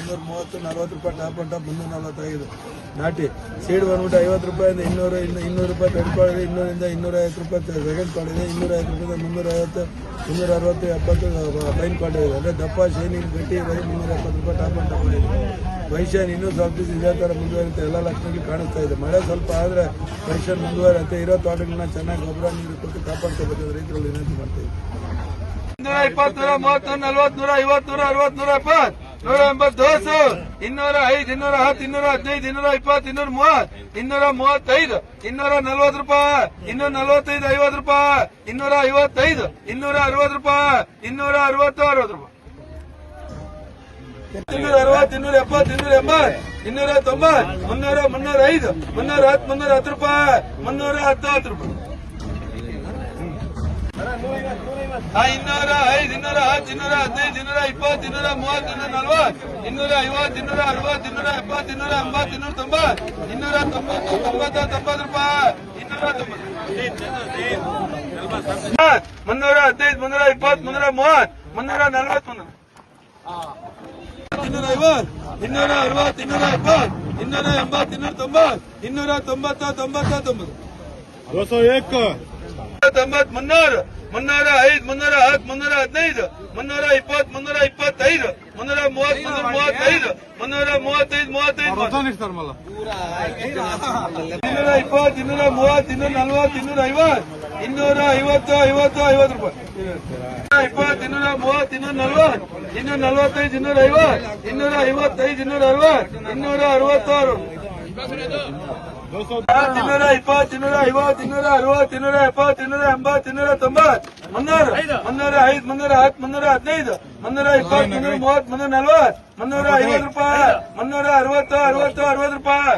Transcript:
330 40 ರೂಪಾಯಿ top and top 345 ನಾಟಿ seed ಬಂದ್ಬಿಟ್ಟು 50 ರೂಪಾಯಿಂದ 200 ರೂಪಾಯಿ ಥರ್ಡ್ ಕ್ವಾಲಿಟಿ 200 ಇಂದ 250 ರೂಪಾಯಿ ಸೆಕೆಂಡ್ ಕ್ವಾಲಿಟಿ 250 ರೂಪಾಯಿಂದ 350 360 70 ಫೈನ್ ಕ್ವಾಲಿಟಿ ಇದೆ ಅಂದರೆ ದಪ್ಪ ಶೈನಿಂಗ್ ಗಟ್ಟಿ ಇರೋದು 370 ರೂಪಾಯಿ ಟಾಪ್ ಅಂಡ್ ಟಾಪ್ ಇದೆ ವೈಶಾನ್ ಇನ್ನೂ ಸ್ವಲ್ಪ ದಿವಸ ಇದೇ ಥರ ಮುಂದುವರಿಯುತ್ತೆ ಎಲ್ಲ ಲಕ್ಷಣಗಳು ಕಾಣಿಸ್ತಾ ಇದೆ ಮಳೆ ಸ್ವಲ್ಪ ಆದರೆ ವೈಶಾನ್ ಮುಂದುವರಿಯುತ್ತೆ ಇರೋ ತೋಟಗಳನ್ನ ಚೆನ್ನಾಗಿ ಗೊಬ್ಬರ ನೀರು ಕೊಟ್ಟು ಕಾಪಾಡ್ಕೋಬೇಕು ರೈತರು ವಿನಂತಿ ಮಾಡ್ತೀವಿ 120 130 140 150 160 170 180 ದೋಸು 205 210 215 220 230 235 240 ರೂಪಾಯಿ 245 50 ರೂಪಾಯಿ 255 260 ರೂಪಾಯಿ 260 60 ರೂಪಾಯಿ 260 270 280 290 300 305 310 ರೂಪಾಯಿ 310 ರೂಪಾಯಿ 205 210 215 220 230 240 250 260 270 280 290 290 ರೂಪಾಯಿ 315 320 330 340 250 260 270 280 290 290 201 300 305 310 315 320 325 330 335 220 250 250 ರೂಪಾಯಿ 220 230 240 245 250 255 260 266 220 250 250 260 270 280 290 305 310 315 320 330 340 350 ರೂಪಾಯಿ 360 60 60 ರೂಪಾಯಿ